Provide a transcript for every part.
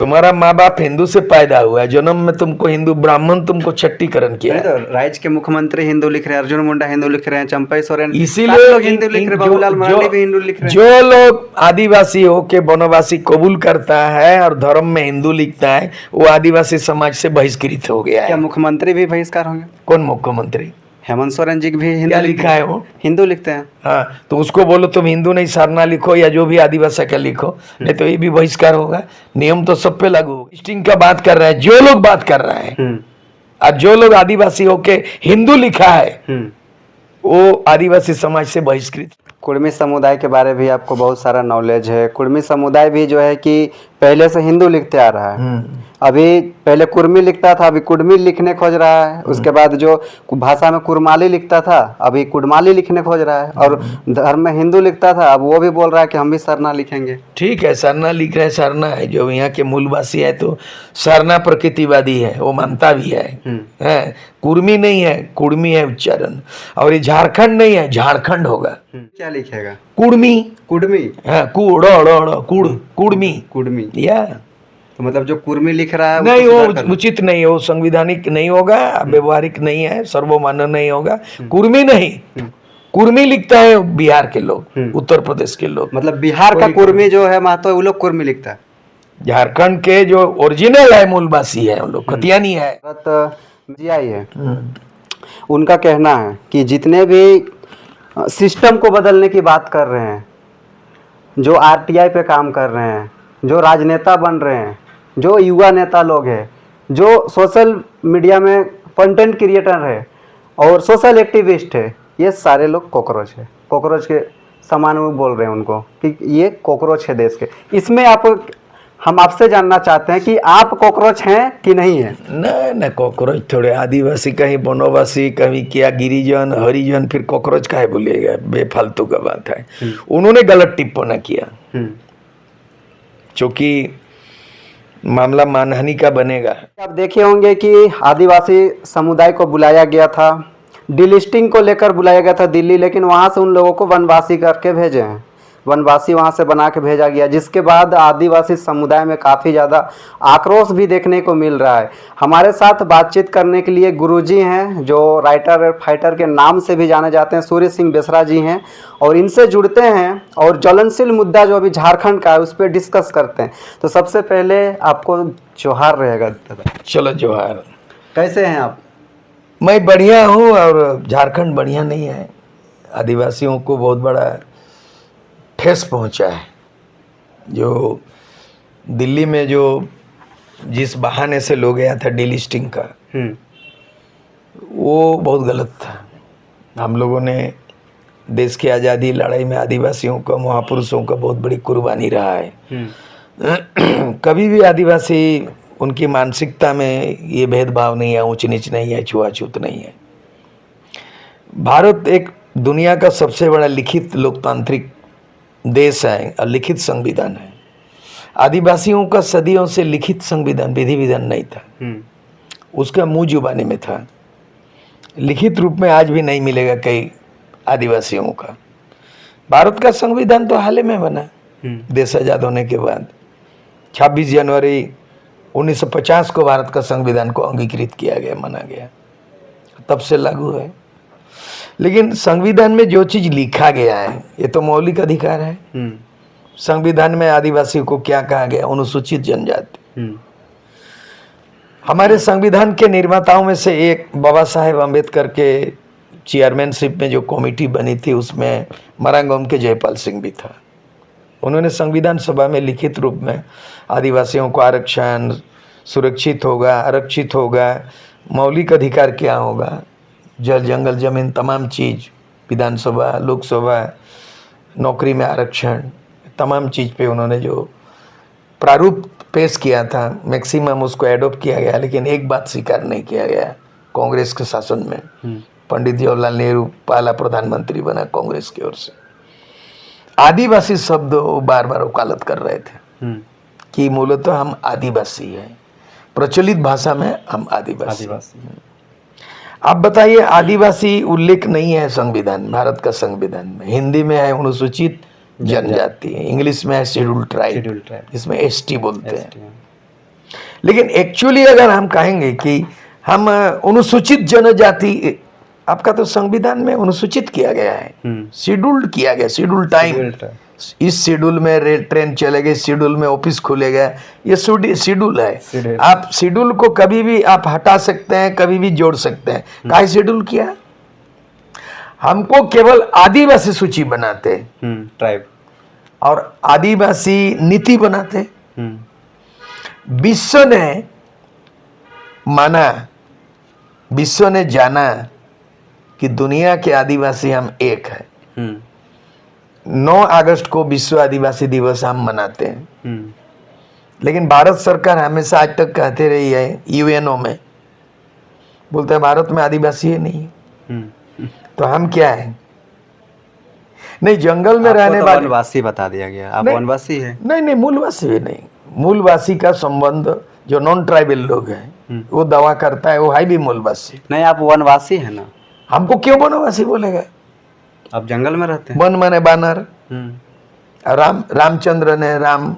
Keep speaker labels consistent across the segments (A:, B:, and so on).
A: तुम्हारा माँ बाप हिंदू से पैदा हुआ है, जन्म में तुमको हिंदू, ब्राह्मण तुमको छट्टीकरण किया
B: नहीं
A: है।
B: तो राज्य के मुख्यमंत्री हिंदू लिख रहे हैं, अर्जुन मुंडा हिंदू लिख रहे हैं, चंपई सोरेन,
A: इसीलिए
B: सारे लोग हिंदू लिख रहे हैं, बाबूलाल मरांडी भी हिंदू लिख रहे हैं।
A: जो लोग आदिवासी हो के वनवासी कबूल करता है और धर्म में हिंदू लिखता है, वो आदिवासी समाज से बहिष्कृत हो गया
B: क्या
A: है।
B: मुख्यमंत्री भी बहिष्कार होंगे?
A: कौन मुख्यमंत्री?
B: हेमंत सोरेन जी भी
A: क्या
B: हिंदू
A: लिखा है वो?
B: हिंदू लिखते हैं।
A: हाँ, तो उसको बोलो तुम हिंदू नहीं सरना लिखो या जो भी आदिवासी का लिखो, नहीं तो ये भी बहिष्कार होगा। नियम तो सब पे लागू होगा। लिस्टिंग का बात कर रहा है, जो लोग बात कर रहा है, और जो लोग आदिवासी होके हिंदू लिखा है वो आदिवासी समाज से बहिष्कृत।
B: कुर्मी समुदाय के बारे में भी आपको बहुत सारा नॉलेज है। कुर्मी समुदाय भी जो है कि पहले से हिंदू लिखते आ रहा है। अभी पहले कुर्मी लिखता था, अभी कुर्मी लिखने खोज रहा है। उसके बाद जो भाषा में कुरमाली लिखता था, अभी कुडमाली लिखने खोज रहा है। और धर्म में हिंदू लिखता था, अब वो भी बोल रहा है कि हम भी सरना लिखेंगे।
A: ठीक है, सरना लिख रहे हैं, सरना है, जो यहाँ के मूलवासी है तो सरना प्रकृतिवादी है, वो मानता भी है। कुर्मी नहीं है, कुर्मी है उच्चारण। और ये झारखंड नहीं है, झारखंड होगा।
B: क्या लिखेगा?
A: कुर्मी,
B: कुडमी।
A: हाँ, कुर्मी,
B: कुडमी
A: या
B: तो मतलब जो कुर्मी लिख रहा है
A: नहीं, वो उचित नहीं है, वो संविधानिक नहीं होगा, व्यवहारिक नहीं है, सर्वमान्य नहीं होगा। कुर्मी नहीं, कुर्मी लिखता है बिहार के लोग, उत्तर प्रदेश के लोग।
B: मतलब बिहार का कुर्मी जो है महतो, वो लोग कुर्मी लिखता है।
A: झारखंड के जो ओरिजिनल है मूलवासी है, उन लोग खतियानी है।
B: जी आई है, उनका कहना है कि जितने भी सिस्टम को बदलने की बात कर रहे हैं, जो आरटीआई पे काम कर रहे हैं, जो राजनेता बन रहे हैं, जो युवा नेता लोग हैं, जो सोशल मीडिया में कंटेंट क्रिएटर है और सोशल एक्टिविस्ट है, ये सारे लोग कॉकरोच है। कॉकरोच के समान वो बोल रहे हैं उनको कि ये कॉकरोच है देश के। इसमें हम आपसे जानना चाहते हैं कि आप कॉकरोच हैं कि नहीं है?
A: न कॉकरोच थोड़े, आदिवासी कहीं वनवासी, कहीं क्या गिरिजन हरिजन, फिर कॉकरोच काहे बोलिएगा, बेफालतू का बात है। उन्होंने गलत टिप्पणी किया, क्योंकि मामला मानहानि का बनेगा।
B: आप देखे होंगे कि आदिवासी समुदाय को बुलाया गया था, डिलिस्टिंग को लेकर बुलाया गया था दिल्ली, लेकिन वहाँ से उन लोगों को वनवासी करके भेजे हैं, वनवासी वहाँ से बना के भेजा गया, जिसके बाद आदिवासी समुदाय में काफ़ी ज़्यादा आक्रोश भी देखने को मिल रहा है। हमारे साथ बातचीत करने के लिए गुरुजी हैं, जो राइटर और फाइटर के नाम से भी जाने जाते हैं, सूर्य सिंह बेसरा जी हैं, और इनसे जुड़ते हैं और ज्वलनशील मुद्दा जो अभी झारखंड का है उस पर डिस्कस करते हैं। तो सबसे पहले आपको जोहार रहेगा दादा।
A: चलो जोहार।
B: कैसे हैं आप?
A: मैं बढ़िया हूँ, और झारखंड बढ़िया नहीं है। आदिवासियों को बहुत बड़ा ठेस पहुंचा है। जो दिल्ली में जो जिस बहाने से लोग गया था डिलिस्टिंग का, वो बहुत गलत था। हम लोगों ने देश की आज़ादी लड़ाई में आदिवासियों का, महापुरुषों का बहुत बड़ी कुर्बानी रहा है। कभी भी आदिवासी, उनकी मानसिकता में ये भेदभाव नहीं है, ऊंच नीच नहीं है, छुआछूत नहीं है। भारत एक दुनिया का सबसे बड़ा लिखित लोकतांत्रिक देश है और लिखित संविधान है। आदिवासियों का सदियों से लिखित संविधान, विधि विधान नहीं था, उसका मुंह जुबानी में था। लिखित रूप में आज भी नहीं मिलेगा कई आदिवासियों का। भारत का संविधान तो हाल ही में बना, देश आजाद होने के बाद। 26 जनवरी 1950 को भारत का संविधान को अंगीकृत किया गया, माना गया, तब से लागू है। लेकिन संविधान में जो चीज लिखा गया है ये तो मौलिक अधिकार है। संविधान में आदिवासी को क्या कहा गया? अनुसूचित जनजाति। हमारे संविधान के निर्माताओं में से एक बाबा साहेब अम्बेडकर के चेयरमैनशिप में जो कमेटी बनी थी, उसमें मरांगोम के जयपाल सिंह भी था। उन्होंने संविधान सभा में लिखित रूप में आदिवासियों को आरक्षण सुरक्षित होगा, आरक्षित होगा, मौलिक अधिकार क्या होगा, जल जंगल जमीन तमाम चीज़, विधानसभा लोकसभा नौकरी में आरक्षण, तमाम चीज़ पे उन्होंने जो प्रारूप पेश किया था, मैक्सिमम उसको एडॉप्ट किया गया। लेकिन एक बात स्वीकार नहीं किया गया कांग्रेस के शासन में। पंडित जवाहरलाल नेहरू पहला प्रधानमंत्री बना कांग्रेस की ओर से। आदिवासी शब्द वो बार बार वकालत कर रहे थे कि मूलतः हम आदिवासी हैं, प्रचलित भाषा में हम आदिवासी। आप बताइए, आदिवासी उल्लेख नहीं है संविधान, भारत का संविधान में। हिंदी में है अनुसूचित जनजाति, इंग्लिश में है शेड्यूल ट्राइब, इसमें एसटी बोलते हैं। लेकिन एक्चुअली अगर हम कहेंगे कि हम अनुसूचित जनजाति, आपका तो संविधान में अनुसूचित किया गया है, शेड्यूल्ड किया गया, शेड्यूल टाइम, इस शेड्यूल में ट्रेन चलेगी, शेड्यूल में ऑफिस खुलेगा, ये शेड्यूल है। आप शेड्यूल को कभी भी आप हटा सकते हैं, कभी भी जोड़ सकते हैं। काहे शेड्यूल किया? हमको केवल आदिवासी सूची बनाते,
B: ट्राइब,
A: और आदिवासी नीति बनाते। विश्व ने माना, विश्व ने जाना कि दुनिया के आदिवासी हम एक है। 9 अगस्त को विश्व आदिवासी दिवस हम मनाते हैं। लेकिन भारत सरकार हमेशा आज तक कहते रही है, यूएनओ में बोलते हैं भारत में आदिवासी ही नहीं है। तो हम क्या है? नहीं, जंगल में रहने वाले
B: वनवासी बता दिया गया, आप वनवासी है?
A: नहीं, मूलवासी भी नहीं। मूलवासी का संबंध जो नॉन ट्राइबल लोग हैं वो दावा करता है, वो है भी मूलवासी।
B: नहीं, आप वनवासी है ना।
A: हमको क्यों वनवासी बोलेगा?
B: आप जंगल में रहते हैं।
A: वन माने बानर। रामचंद्र ने, राम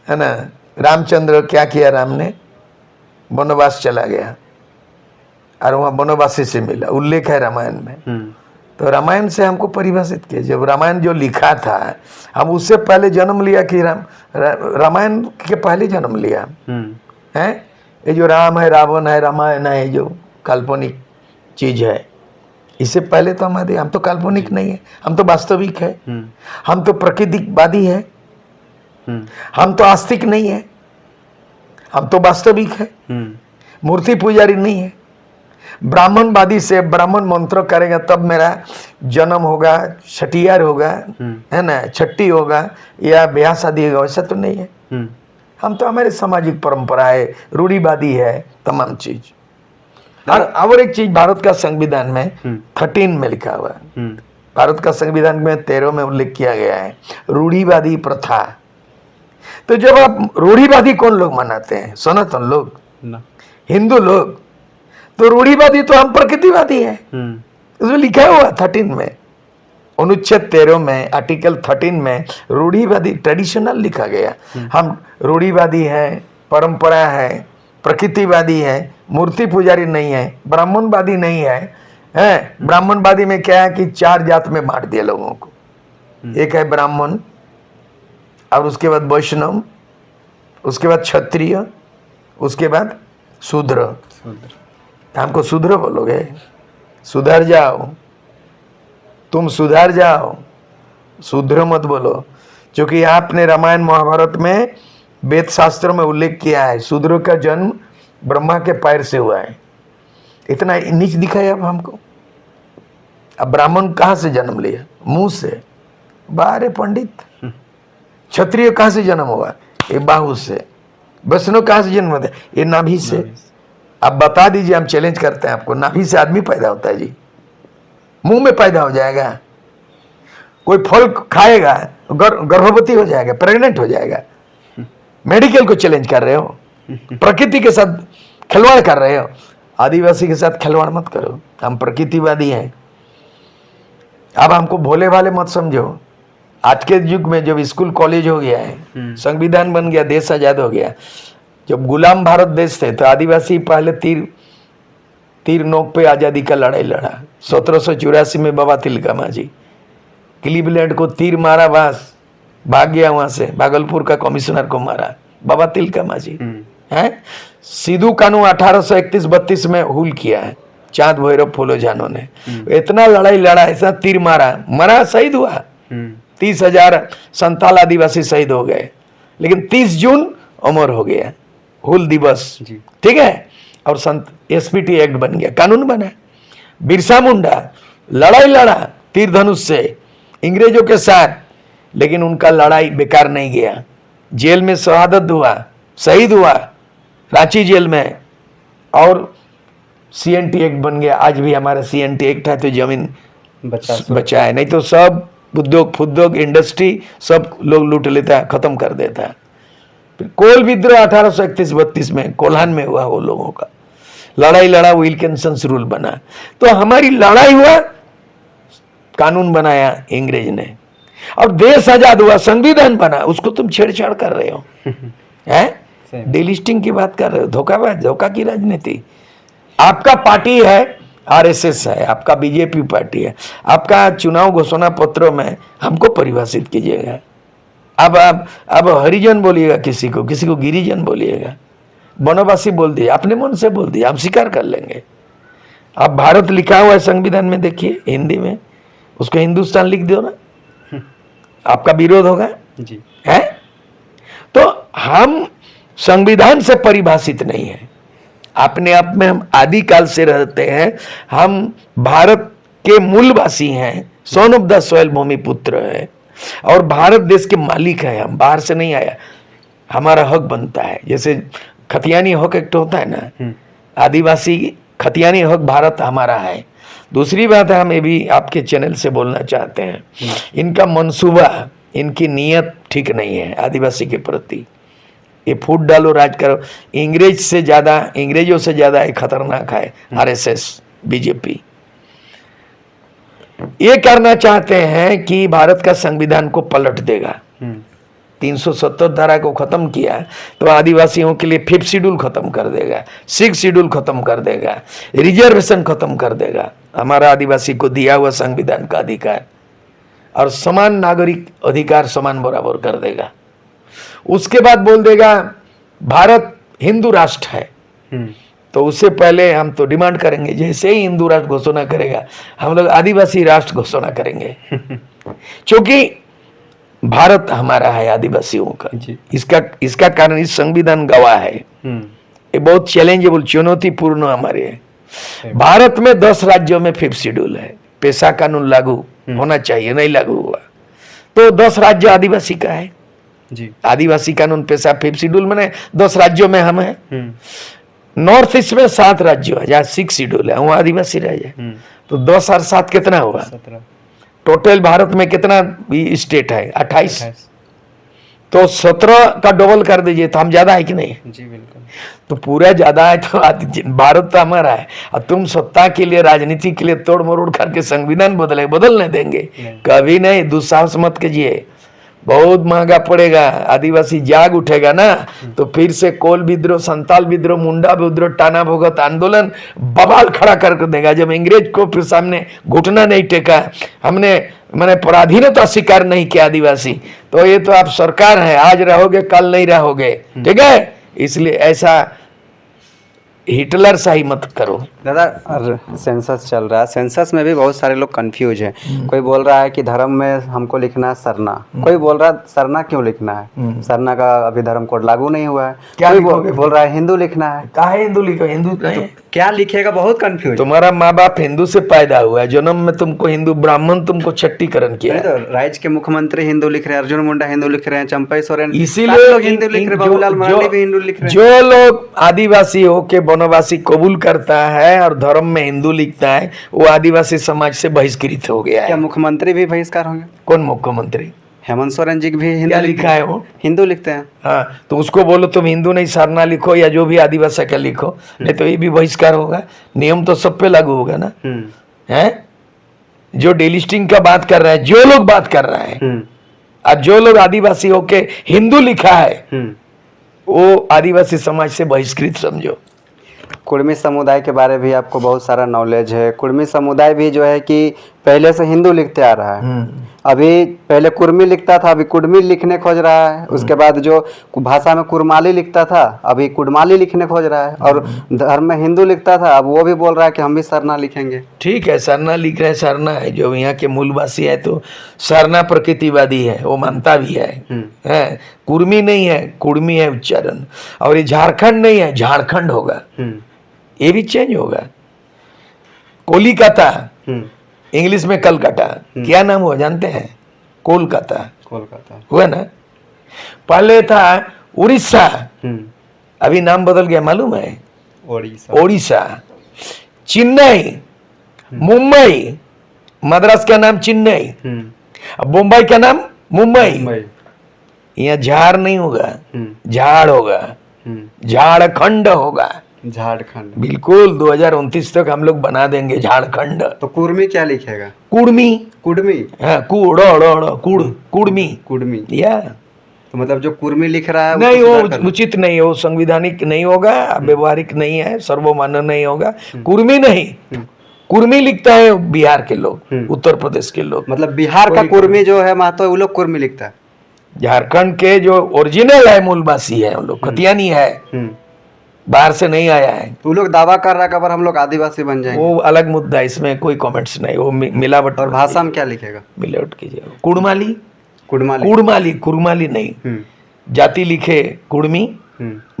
A: है ना, रामचंद्र क्या किया? राम ने वनवास चला गया और वहाँ वनवासी से मिला, उल्लेख है रामायण में। तो रामायण से हमको परिभाषित किया। जब रामायण जो लिखा था, हम उससे पहले जन्म लिया कि रामायण के पहले जन्म लिया है। ये जो राम है, रावण है, रामायण है, जो काल्पनिक चीज है, इससे पहले तो हम तो काल्पनिक नहीं है, हम तो वास्तविक है। हम तो प्राकृतिकवादी है, हम तो आस्तिक नहीं है, हम तो वास्तविक है। मूर्ति पुजारी नहीं है। ब्राह्मणवादी से ब्राह्मण मंत्र करेगा तब मेरा जन्म होगा, छठियार होगा, है ना, छठी होगा या ब्याह शादी होगा, वैसा तो नहीं है। हम तो हमारे सामाजिक परंपरा है, रूढ़िवादी है, तमाम चीज। और एक चीज, भारत का संविधान में 13 में लिखा हुआ है, भारत का संविधान में 13 में उल्लेख किया गया है रूढ़िवादी प्रथा। तो जब आप रूढ़िवादी कौन लोग मनाते हैं? सनातन लोग, हिंदू लोग। तो रूढ़िवादी तो हम प्रकृतिवादी है। उसमें लिखा हुआ 13 में, अनुच्छेद 13 में, आर्टिकल 13 में रूढ़िवादी, ट्रेडिशनल लिखा गया। हम रूढ़िवादी है, परंपरा है, प्रकृतिवादी है, मूर्ति पुजारी नहीं है, ब्राह्मणवादी नहीं है। ब्राह्मणवादी में क्या है कि 4 जात में बांट दिया लोगों को। एक है ब्राह्मण, और उसके बाद वैष्णव, उसके बाद क्षत्रिय, उसके बाद शूद्र। हमको शूद्र बोलोगे? सुधर जाओ, तुम सुधर जाओ, शूद्र मत बोलो। क्योंकि आपने रामायण महाभारत में, वेद शास्त्र में उल्लेख किया है, शूद्र का जन्म ब्रह्मा के पैर से हुआ है। इतना नीच दिखाया अब हमको। अब ब्राह्मण कहाँ से जन्म लिया? मुंह से। बारे पंडित। क्षत्रिय कहाँ से जन्म हुआ? ये बाहु से। वैष्णव कहाँ से जन्म होता है? ये नाभि से। अब बता दीजिए, हम चैलेंज करते हैं आपको, नाभि से आदमी पैदा होता है जी? मुंह में पैदा हो जाएगा? कोई फल खाएगा गर्भवती हो जाएगा, प्रेग्नेंट हो जाएगा? मेडिकल को चैलेंज कर रहे हो, प्रकृति के साथ खिलवाड़ कर रहे हो। आदिवासी के साथ खिलवाड़ मत करो, हम प्रकृतिवादी हैं। अब हमको भोले भाले मत समझो। आज के युग में जब स्कूल कॉलेज हो गया है, संविधान बन गया, देश आजाद हो गया, जब गुलाम भारत देश थे तो आदिवासी पहले तीर नोक पे आजादी का लड़ाई लड़ा। 1784 में बाबा तिलका मांझी क्लीवलैंड को तीर मारा, बस भाग गया वहां से, भागलपुर का कमिश्नर को मारा बाबा तिलका मांझी है। सिद्धू कानून 1831-32 में हुल किया है चांद भैरव फूलो जानो ने। इतना लड़ाई लड़ा, ऐसा तीर मारा, मरा, शहीद हुआ। 30,000 संताल आदिवासी शहीद हो गए। लेकिन 30 जून अमर हो गया, हुल दिवस, ठीक है। और संत एसपीटी एक्ट बन गया, कानून बना। बिरसा मुंडा लड़ाई लड़ा तीर धनुष से अंग्रेजों के साथ, लेकिन उनका लड़ाई बेकार नहीं गया। जेल में शहादत हुआ, शहीद हुआ रांची जेल में। और सीएनटी एक्ट बन गया। आज भी हमारा सीएनटी एक्ट है तो जमीन बचा है, नहीं तो सब उद्योग इंडस्ट्री सब लोग लूट लेता है, खत्म कर देता है। फिर कोल विद्रोह 1831-32 में कोल्हान में हुआ, वो लोगों का लड़ाई लड़ा, विल्किंसन रूल बना। तो हमारी लड़ाई हुआ, कानून बनाया अंग्रेज ने, और देश आजाद हुआ, संविधान बना, उसको तुम छेड़छाड़ कर रहे हो हैं। डिलिस्टिंग की बात कर रहे हो, धोखाबाज, धोखा की राजनीति। आपका पार्टी है आरएसएस है, आपका बीजेपी पार्टी है, आपका चुनाव घोषणा पत्रों में हमको परिभाषित कीजिएगा। अब हरिजन बोलिएगा, किसी को गिरिजन बोलिएगा, वनवासी बोल दिए, अपने मन से बोल दिए, हम स्वीकार कर लेंगे। आप भारत लिखा हुआ है संविधान में, देखिए हिंदी में, उसको हिंदुस्तान लिख दो ना, आपका विरोध होगा
B: जी
A: है? तो हम संविधान से परिभाषित नहीं है, अपने आप में हम आदिकाल से रहते हैं, हम भारत के मूलवासी हैं, सन ऑफ द सॉइल भूमि पुत्र है और भारत देश के मालिक है, हम बाहर से नहीं आया, हमारा हक बनता है। जैसे खतियानी हक एक्ट होता है ना, आदिवासी खतियानी हक भारत हमारा है। दूसरी बात है, हम ये भी आपके चैनल से बोलना चाहते हैं, इनका मंसूबा, इनकी नीयत ठीक नहीं है आदिवासी के प्रति। ये फूट डालो राज करो, अंग्रेजों से ज्यादा ये खतरनाक है आरएसएस बीजेपी। ये करना चाहते हैं कि भारत का संविधान को पलट देगा। 370 धारा को खत्म किया तो आदिवासियों के लिए 5th शेड्यूल खत्म कर देगा, 6th शेड्यूल खत्म कर देगा, रिजर्वेशन खत्म कर देगा, हमारा आदिवासी को दिया हुआ संविधान का अधिकार, और समान नागरिक अधिकार समान बराबर कर देगा। उसके बाद बोल देगा भारत हिंदू राष्ट्र है। तो उससे पहले हम तो डिमांड करेंगे, जैसे ही हिंदू राष्ट्र घोषणा करेगा हम लोग आदिवासी राष्ट्र घोषणा करेंगे, क्योंकि भारत हमारा है आदिवासियों का। इसका कारण इस संविधान गवाह है। ये बहुत चैलेंजेबल, चुनौतीपूर्ण हमारे है। भारत में 10 राज्यों में 5th शेड्यूल है, पेशा कानून लागू होना चाहिए, नहीं लागू हुआ तो 10 राज्य आदिवासी का है जी। आदिवासी कानून पेशा 5th शेड्यूल में 10 राज्यों में हम है। नॉर्थ ईस्ट में 7 राज्यों है जहाँ 6th शेड्यूल है, वहाँ आदिवासी राज्य है। तो 10 और 7 कितना हुआ? 17। टोटल भारत में कितना स्टेट है? 28। तो 17 का डबल कर दीजिए तो हम ज्यादा है कि नहीं? जी बिल्कुल। तो पूरा ज्यादा है तो भारत तो हमारा है, और तुम सत्ता के लिए, राजनीति के लिए तोड़ मरोड़ करके संविधान बदलने देंगे? कभी नहीं। दुस्साहस मत कीजिए, बहुत महंगा पड़ेगा। आदिवासी जाग उठेगा ना तो फिर से कोल विद्रोह, संताल विद्रोह, मुंडा विद्रोह, टाना भगत आंदोलन बवाल खड़ा कर देगा। जब अंग्रेज को फिर सामने घुटना नहीं टेका, हमने मैंने पराधीनता स्वीकार नहीं किया आदिवासी, तो ये तो आप सरकार है, आज रहोगे कल नहीं रहोगे, ठीक है? इसलिए ऐसा हिटलर सा ही मत करो।
B: दादा, सेंसस चल रहा है, सेंसस में भी बहुत सारे लोग कंफ्यूज हैं। कोई बोल रहा है कि धर्म में हमको लिखना है सरना, कोई बोल रहा है सरना क्यों लिखना है, सरना का अभी धर्म कोड लागू नहीं हुआ है। कोई बोल रहा है हिंदू लिखना है।
A: काहे हिंदू लिखो? हिंदू तो
B: क्या लिखेगा, बहुत कंफ्यूज।
A: तुम्हारा माँ बाप हिंदू से पैदा हुआ है, जन्म में तुमको हिंदू, ब्राह्मण तुमको छट्टीकरण किया।
B: तो राज्य के मुख्यमंत्री हिंदू लिख रहे हैं, अर्जुन मुंडा हिंदू लिख रहे हैं, चंपई सोरेन,
A: इसीलिए
B: हिंदू लिख रहे, बाबूलाल मरांडी भी हिंदू लिख रहे हैं।
A: जो लोग आदिवासी होके वनवासी कबूल करता है और धर्म में हिंदू लिखता है, वो आदिवासी समाज से बहिष्कृत हो गया है।
B: क्या मुख्यमंत्री भी बहिष्कार होंगे?
A: कौन मुख्यमंत्री?
B: हेमंत सोरेन जी भी हिंदू
A: लिखा है, वो हिंदू
B: लिखते हैं।
A: हाँ, तो उसको बोलो तुम हिंदू नहीं सरना लिखो, या जो भी आदिवासी का लिखो, नहीं तो ये भी बहिष्कार होगा। नियम तो सब पे लागू होगा ना। है जो डिलिस्टिंग का बात कर रहा है, जो लोग बात कर रहे हैं, और जो लोग आदिवासी होके हिंदू लिखा है, वो आदिवासी समाज से बहिष्कृत समझो।
B: कुर्मी समुदाय के बारे में भी आपको बहुत सारा नॉलेज है। कुर्मी समुदाय भी जो है कि पहले से हिंदू लिखते आ रहा है। अभी पहले कुर्मी लिखता था, अभी कुर्मी लिखने खोज रहा है। उसके बाद जो भाषा में कुरमाली लिखता था, अभी कुडमाली लिखने खोज रहा है। और धर्म में हिंदू लिखता था, अब वो भी बोल रहा है कि हम भी सरना लिखेंगे।
A: ठीक है, सरना लिख रहे हैं, सरना है। जो यहाँ के मूलवासी है तो सरना प्रकृतिवादी है, वो मानता भी है। कुर्मी नहीं है, कुर्मी है उच्चारण। और ये झारखंड नहीं है, झारखंड होगा, ये भी चेंज होगा। कोलिकाता, इंग्लिश में कलकत्ता, क्या नाम हुआ जानते हैं? कोलकाता। कोलकाता हुआ ना। पहले था उड़ीसा, अभी नाम बदल गया, मालूम है? ओडिशा। चेन्नई, मुंबई, मद्रास का नाम चेन्नई, अब मुंबई का नाम मुंबई। यहाँ झाड़ नहीं होगा, झाड़ होगा, झारखंड होगा।
B: झारखंड
A: बिल्कुल 2029 तक हम लोग बना देंगे झारखंड।
B: तो कुर्मी क्या लिखेगा?
A: कुर्मी।
B: कुर्मी,
A: हाँ, कुर्मी, कुर्मी या
B: तो मतलब जो कुर्मी लिख रहा है
A: नहीं,
B: उसको
A: वो
B: सुधार करना।
A: उचित नहीं है, वो संविधानिक नहीं होगा, व्यवहारिक नहीं है, सर्वमान्य नहीं होगा। कुर्मी नहीं, कुर्मी लिखता है बिहार के लोग, उत्तर प्रदेश के लोग,
B: मतलब बिहार का कुर्मी जो है महतो वो लोग कुर्मी लिखता है।
A: झारखंड के जो ओरिजिनल है मूलवासी है, उन लोग खतियानी है, बाहर से नहीं आया है।
B: तो वो लोग दावा कर रहा है कि अगर हम लोग आदिवासी बन जाएंगे।
A: वो अलग मुद्दा है, इसमें कोई कमेंट्स नहीं, वो मिलावट।
B: और भाषा में क्या लिखेगा?
A: मिलावट कीजिए, कुड़माली,
B: कुड़माली,
A: कुड़माली, कुड़माली नहीं, जाति लिखे कुड़मी,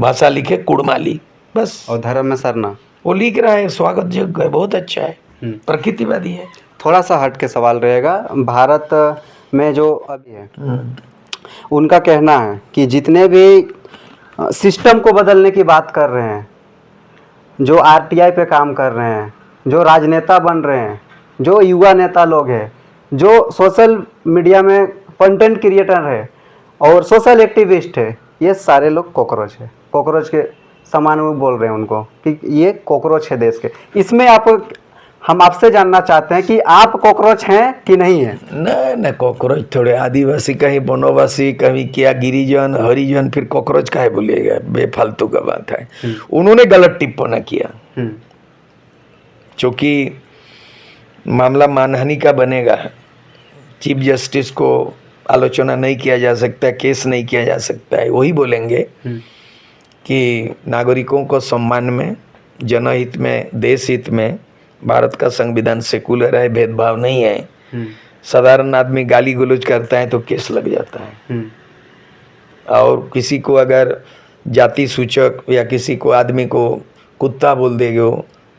A: भाषा लिखे कुड़माली, बस।
B: और धर्म में सरना,
A: वो लिख रहा है, स्वागत योग्य है, बहुत अच्छा है, प्रकृतिवादी है।
B: थोड़ा सा हट के सवाल रहेगा। भारत में जो अभी है उनका कहना है कि जितने भी सिस्टम को बदलने की बात कर रहे हैं, जो आरटीआई पे काम कर रहे हैं, जो राजनेता बन रहे हैं, जो युवा नेता लोग हैं, जो सोशल मीडिया में कंटेंट क्रिएटर है और सोशल एक्टिविस्ट है, ये सारे लोग कॉकरोच है, कॉकरोच के समान वो बोल रहे हैं उनको कि ये कॉकरोच है देश के। इसमें हम आपसे जानना चाहते हैं कि आप कॉकरोच हैं कि नहीं है?
A: न कॉकरोच थोड़े, आदिवासी कहीं बनवासी, कहीं क्या गिरिजन हरिजन, फिर कॉकरोच काहे बोलिएगा, बेफालतू का बात है। उन्होंने गलत टिप्पणी किया, क्योंकि मामला मानहानि का बनेगा, चीफ जस्टिस को आलोचना नहीं किया जा सकता, केस नहीं किया जा सकता है। वही बोलेंगे कि नागरिकों को सम्मान में, जनहित में, देश हित में, भारत का संविधान सेकुलर है, भेदभाव नहीं है। साधारण आदमी गाली गलौज करता है तो केस लग जाता है, और किसी को अगर जाति सूचक या किसी को आदमी को कुत्ता बोल देगा,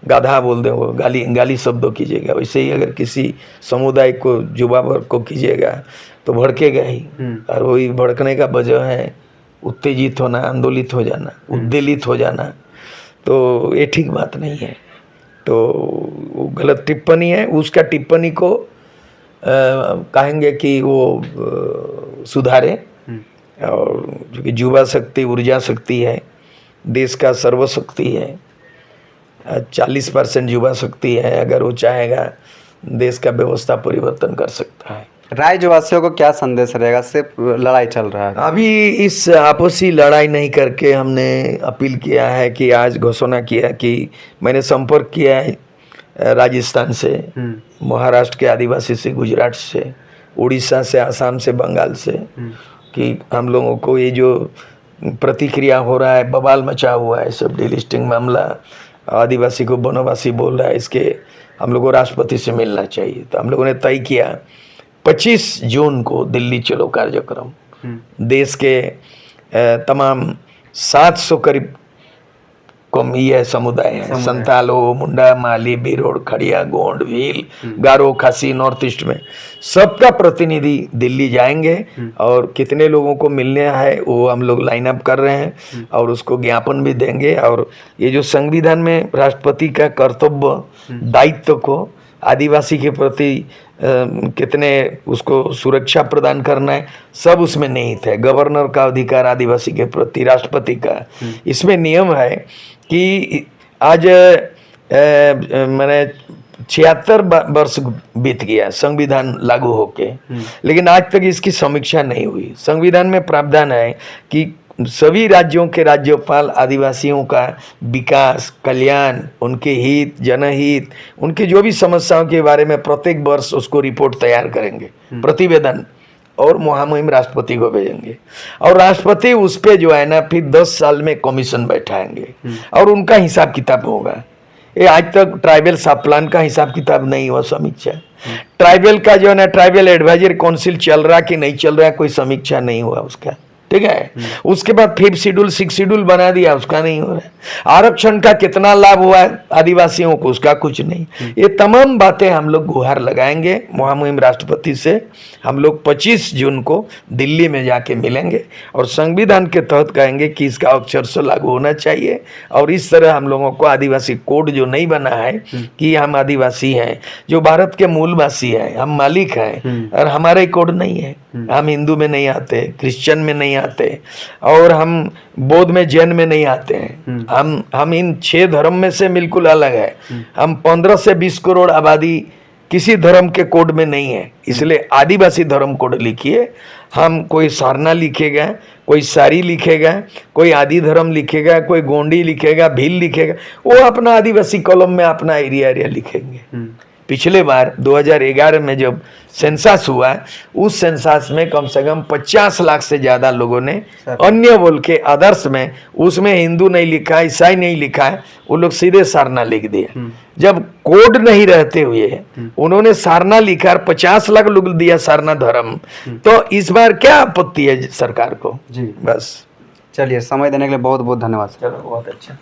A: गाधा बोल देगा, गाली शब्दों कीजिएगा, वैसे ही अगर किसी समुदाय को, युवा वर्ग को कीजिएगा तो भड़केगा ही। और वही भड़कने का वजह है उत्तेजित होना, आंदोलित हो जाना, उद्वेलित हो जाना, तो ये ठीक बात नहीं है। तो वो गलत टिप्पणी है, उसका टिप्पणी को कहेंगे कि वो सुधारे, और जो कि युवा शक्ति, ऊर्जा शक्ति है, देश का सर्वशक्ति है, 40% युवा शक्ति है, अगर वो चाहेगा देश का व्यवस्था परिवर्तन कर सकता है।
B: राज्यवासियों को क्या संदेश रहेगा? सिर्फ लड़ाई चल रहा है
A: अभी, इस आपसी लड़ाई नहीं करके हमने अपील किया है कि आज घोषणा किया कि मैंने संपर्क किया है राजस्थान से, महाराष्ट्र के आदिवासी से, गुजरात से, उड़ीसा से, आसाम से, बंगाल से, कि हम लोगों को ये जो प्रतिक्रिया हो रहा है, बवाल मचा हुआ है, सब डिलिस्टिंग मामला, आदिवासी को बनवासी बोल रहा है, इसके हम लोग को राष्ट्रपति से मिलना चाहिए। तो हम लोगों ने तय किया 25 जून को दिल्ली चलो कार्यक्रम, देश के तमाम 700 करीब कौम ये समुदाय है, संतालो, मुंडा, माली, बिरोड़, खड़िया, गोंड, भील, गारो, खासी, नॉर्थ ईस्ट में सबका प्रतिनिधि दिल्ली जाएंगे, और कितने लोगों को मिलने है वो हम लोग लाइन अप कर रहे हैं, और उसको ज्ञापन भी देंगे। और ये जो संविधान में राष्ट्रपति का कर्तव्य, दायित्व को आदिवासी के प्रति कितने उसको सुरक्षा प्रदान करना है, सब उसमें निहित है। गवर्नर का अधिकार आदिवासी के प्रति, राष्ट्रपति का, इसमें नियम है कि आज मैंने 76 वर्ष बीत गया संविधान लागू होके, लेकिन आज तक इसकी समीक्षा नहीं हुई। संविधान में प्रावधान है कि सभी राज्यों के राज्यपाल आदिवासियों का विकास, कल्याण, उनके हित, जनहित, उनकी जो भी समस्याओं के बारे में प्रत्येक वर्ष उसको रिपोर्ट तैयार करेंगे, प्रतिवेदन, और महामहिम राष्ट्रपति को भेजेंगे, और राष्ट्रपति उस पे जो है ना फिर 10 साल में कमीशन बैठाएंगे, और उनका हिसाब किताब होगा। ये आज तक ट्राइबल सब प्लान का हिसाब किताब नहीं हुआ, समीक्षा। ट्राइबल का जो है ना ट्राइबल एडवाइजरी काउंसिल चल रहा कि नहीं चल रहा, कोई समीक्षा नहीं हुआ उसका, ठीक है। उसके बाद 5th शेड्यूल 6th शेड्यूल बना दिया, उसका नहीं हो रहा। आरक्षण का कितना लाभ हुआ है आदिवासियों को, उसका कुछ नहीं। ये तमाम बातें हम लोग गुहार लगाएंगे महामहिम राष्ट्रपति से। हम लोग 25 जून को दिल्ली में जाके मिलेंगे और संविधान के तहत कहेंगे कि इसका अक्षरशः लागू होना चाहिए। और इस तरह हम लोगों को आदिवासी कोड जो नहीं बना है कि हम आदिवासी हैं, जो भारत के मूलवासी हैं, हम मालिक हैं, और हमारे कोड नहीं है। हम हिंदू में नहीं आते, क्रिश्चियन में नहीं आते, और हम बौद्ध में, जैन में नहीं आते हैं। हम इन 6 धर्म में से बिल्कुल अलग है। हम 15 से 20 करोड़ आबादी किसी धर्म के कोड में नहीं है, इसलिए आदिवासी धर्म कोड लिखिए। हम कोई सारना लिखेगा, कोई सारी लिखेगा, कोई आदि धर्म लिखेगा, कोई गोंडी लिखेगा, भील लिखेगा, वो अपना आदिवासी कॉलम में अपना एरिया लिखेंगे। पिछले बार 2011 में जब सेंसस हुआ, उस सेंसस में कम से कम 50 लाख से ज्यादा लोगों ने अन्य बोल के आदर्श में, उसमें हिंदू नहीं लिखा, ईसाई नहीं लिखा है, वो लोग सीधे सारना लिख दिए। जब कोड नहीं रहते हुए उन्होंने सारना लिखा और 50 लाख लोग दिया सारना धर्म, तो इस बार क्या आपत्ति है सरकार को?
B: जी
A: बस।
B: चलिए, समय देने के लिए बहुत बहुत धन्यवाद।
A: चलो, बहुत अच्छा।